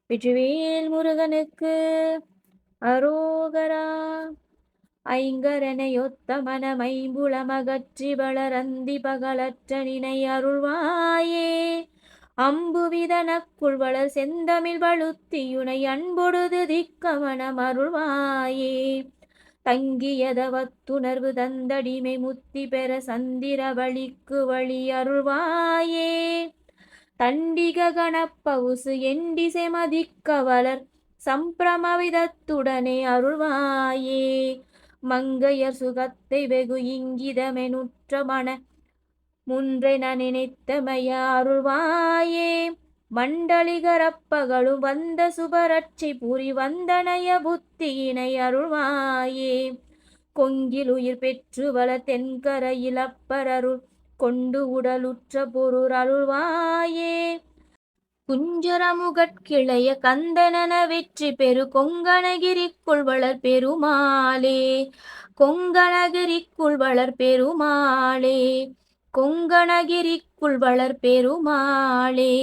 வெற்றிவேல் முருகனுக்கு அரோகரா. ஐங்கரனையொத்த மனமைம்புலமகற்றி வளரந்தி பகலற்ற நினை அருள்வாயே. அம்புவிதனக்குள் வளர் செந்தமிழ் வழுத்தியுனை அன்பொடுது திக்கமணம் அருள்வாயே. தங்கியதவத்துணர்வு தந்தடிமை முத்தி பெற சந்திர வழிக்கு வழி அருள்வாயே. தண்டிக கணப்பவுசு எண்டிசை மதிக்க வளர் சம்பிரமவிதத்துடனே அருள்வாயே. மங்கையர் சுகத்தை வெகு இங்கிதமெனுற்ற மன முன்றை நான் நினைத்தமைய அருள்வாயே. மண்டலிகரப்பகளும் வந்த சுபரட்சி புரி வந்தனைய புத்தியினை அருள்வாயே. கொங்கில் உயிர் பெற்று வள தென்கரையில் அப்பரருள் கொண்டு உடலுற்ற பொருள் அருள்வாயே. குஞ்சரமுகட்கிளைய கந்தனன வெற்றி பெரு கொங்கணகிரிக்குள் வளர் பெருமாளே. கொங்கணகிரிக்குள் வளர் பெருமாளே. கொங்கணகிரிக்குள் வளர் பெருமாளே.